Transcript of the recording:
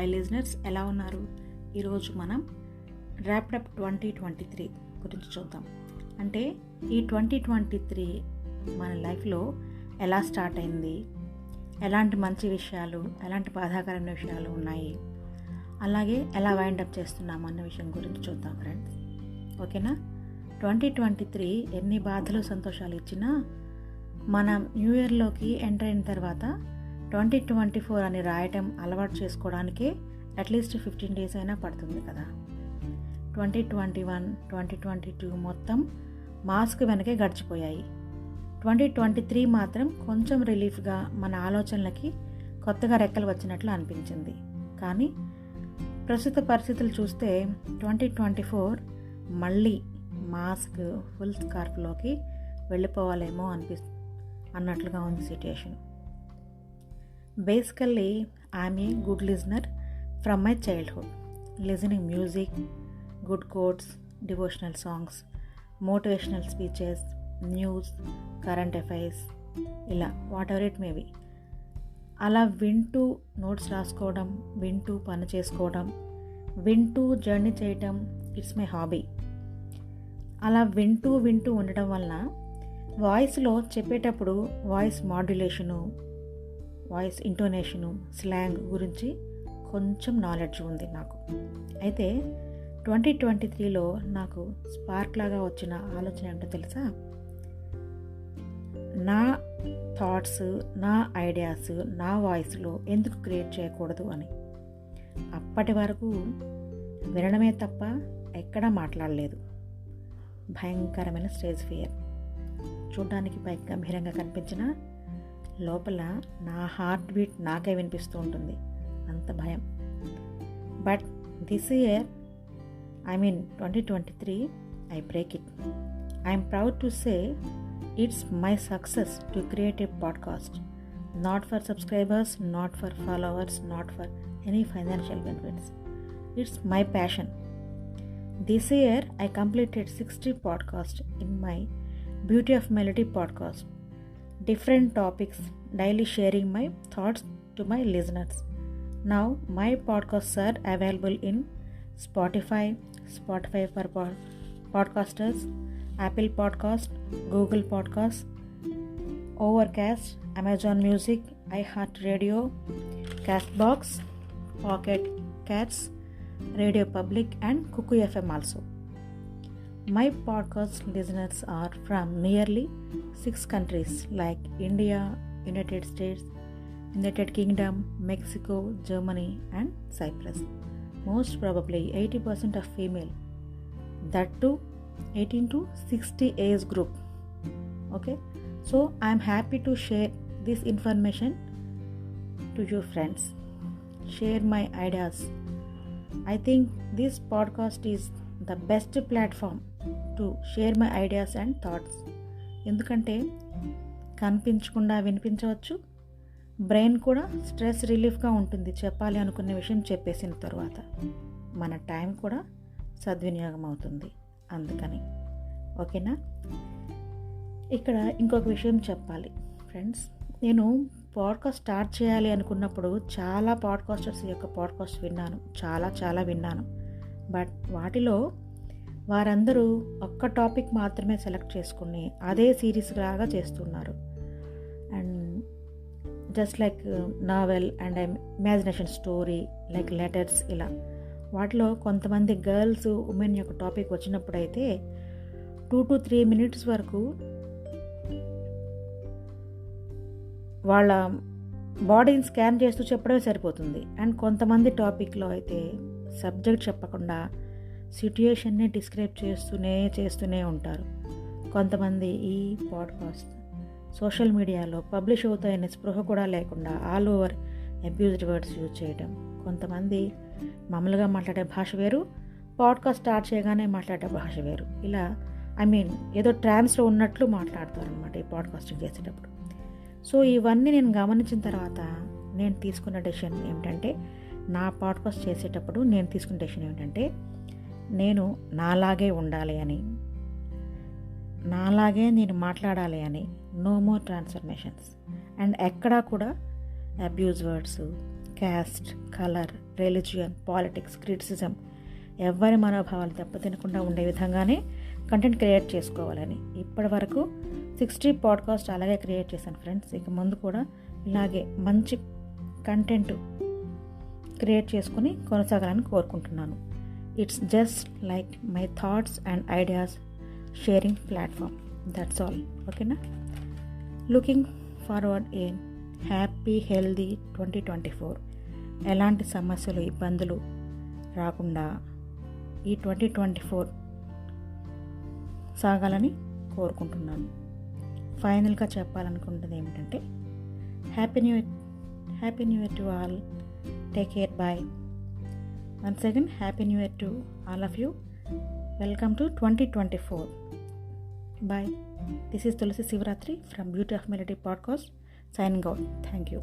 Hi listeners, ఎలా ఉన్నారు? ఈరోజు మనం ర్యాప్డప్ 2023 గురించి చూద్దాం. అంటే ఈ 2023 మన లైఫ్లో ఎలా స్టార్ట్ అయింది, ఎలాంటి మంచి విషయాలు, ఎలాంటి బాధాకరమైన విషయాలు ఉన్నాయి, అలాగే ఎలా వైండప్ చేస్తున్నాము అన్న విషయం గురించి చూద్దాం ఫ్రెండ్స్. ఓకేనా? 2023 ఎన్ని బాధలు సంతోషాలు ఇచ్చినా మనం న్యూ ఇయర్లోకి ఎంటర్ అయిన తర్వాత 2024 అని రాయటం అలవాటు చేసుకోవడానికే అట్లీస్ట్ 15 days అయినా పడుతుంది కదా. 2021, 2022 మొత్తం మాస్క్ వెనకే గడిచిపోయాయి. 2023 మాత్రం కొంచెం రిలీఫ్గా మన ఆలోచనలకి కొత్తగా రెక్కలు వచ్చినట్లు అనిపించింది. కానీ ప్రస్తుత పరిస్థితులు చూస్తే 2024 మళ్ళీ మాస్క్ ఫుల్ స్కార్ఫ్లోకి వెళ్ళిపోవాలేమో అన్నట్లుగా ఉంది situation. Basically, I am a good listener from my childhood, listening music, good quotes, devotional songs, motivational speeches, news, current affairs, ఇలా whatever it may be. అలా వింటూ నోట్స్ రాసుకోవడం, వింటూ పని చేసుకోవడం, వింటూ జర్నీ చేయటం ఇట్స్ మై హాబీ. అలా వింటూ ఉండడం వలన వాయిస్లో చెప్పేటప్పుడు వాయిస్ మాడ్యులేషను, వాయిస్ ఇంటోనేషను, స్లాంగ్ గురించి కొంచెం నాలెడ్జ్ ఉంది నాకు. అయితే 2023లో నాకు స్పార్క్ లాగా వచ్చిన ఆలోచన ఏంటో తెలుసా? నా థాట్స్, నా ఐడియాస్, నా వాయిస్లో ఎందుకు క్రియేట్ చేయకూడదు అని. అప్పటి వరకు వినడమే తప్ప ఎక్కడా మాట్లాడలేదు. భయంకరమైన స్టేజ్ ఫియర్. చూడ్డానికి పైకి గంభీరంగా కనిపించిన లోపల నా హార్ట్ బీట్ నాకే వినిపిస్తూ ఉంటుంది, అంత భయం. But this year, 2023, I break it. I am proud to say it's my success to create a podcast. Not for subscribers, not for followers, not for any financial benefits. It's my passion. This year, I completed 60 podcasts in my Beauty of Melody podcast. Different topics, daily sharing my thoughts to my listeners. Now my podcasts are available in Spotify for podcasters, Apple Podcast, Google Podcast, Overcast, Amazon Music, iHeartRadio, Castbox, Pocket Casts, Radio Public and Kuku FM also. My podcast listeners are from nearly 6 countries like India, United States, United Kingdom, Mexico, Germany and Cyprus. Most probably 80% of female. That too 18 to 60 age group. Okay? So I am happy to share this information to you friends. Share my ideas. I think this podcast is the best platform to share my ideas and thoughts. ఎందుకంటే కనిపించకుండా వినిపించవచ్చు, brain కూడా stress రిలీఫ్గా ఉంటుంది చెప్పాలి అనుకునే విషయం చెప్పేసిన తర్వాత. మన టైం కూడా సద్వినియోగం అవుతుంది. అందుకని ఓకేనా? ఇక్కడ ఇంకొక విషయం చెప్పాలి ఫ్రెండ్స్. నేను పాడ్కాస్ట్ స్టార్ట్ చేయాలి అనుకున్నప్పుడు చాలా పాడ్కాస్టర్స్ యొక్క పాడ్కాస్ట్ విన్నాను, చాలా విన్నాను. బట్ వాటిలో వారందరూ ఒక్క టాపిక్ మాత్రమే సెలెక్ట్ చేసుకుని అదే సిరీస్ లాగా చేస్తున్నారు. And just like novel and imagination story, like letters, ఇలా. వాటిలో కొంతమంది గర్ల్స్, ఉమెన్ యొక్క టాపిక్ వచ్చినప్పుడైతే 2 to 3 minutes వరకు వాళ్ళ బాడీని స్కాన్ చేస్తూ చెప్పడమే సరిపోతుంది. అండ్ కొంతమంది టాపిక్లో అయితే సబ్జెక్ట్ చెప్పకుండా సిట్యుయేషన్ని డిస్క్రైబ్ చేస్తూనే ఉంటారు. కొంతమంది ఈ పాడ్కాస్ట్ సోషల్ మీడియాలో పబ్లిష్ అవుతాయనే స్పృహ కూడా లేకుండా all over abused words use చేయడం. కొంతమంది మామూలుగా మాట్లాడే భాష వేరు, పాడ్కాస్ట్ స్టార్ట్ చేయగానే మాట్లాడే భాష వేరు. ఇలా ఏదో ట్రాన్స్లో ఉన్నట్లు మాట్లాడతారు అనమాట ఈ పాడ్కాస్టింగ్ చేసేటప్పుడు. సో ఇవన్నీ నేను గమనించిన తర్వాత నేను తీసుకున్న డెసిషన్ ఏమిటంటే, నా పాడ్కాస్ట్ చేసేటప్పుడు నేను తీసుకున్న డెసిషన్ ఏమిటంటే, నేను నాలాగే ఉండాలి అని, నాలాగే నేను మాట్లాడాలి అని. No more transformations. అండ్ ఎక్కడా కూడా abuse words, caste, colour religion, politics, criticism ఎవరి మనోభావాలు దెబ్బతినకుండా ఉండే విధంగానే కంటెంట్ క్రియేట్ చేసుకోవాలని. ఇప్పటి వరకు 60 పాడ్కాస్ట్ అలాగే క్రియేట్ చేశాను ఫ్రెండ్స్. ఇక ముందు కూడా ఇలాగే మంచి కంటెంట్ క్రియేట్ చేసుకుని కొనసాగాలని కోరుకుంటున్నాను. It's just like my thoughts and ideas sharing platform. That's all. ఓకేనా? Looking forward a happy healthy 2024. ఎలాంటి సమస్యలు, ఇబ్బందులు రాకుండా ఈ 2024 సాగాలని కోరుకుంటున్నాను. ఫైనల్గా చెప్పాలనుకుంటున్నది ఏమిటంటే happy new year to all. Take care. Bye. Once again happy new year to all of you. Welcome to 2024. Bye. This is Tulasi Sivaratri from Beauty of Melody podcast. Signing out. Thank you.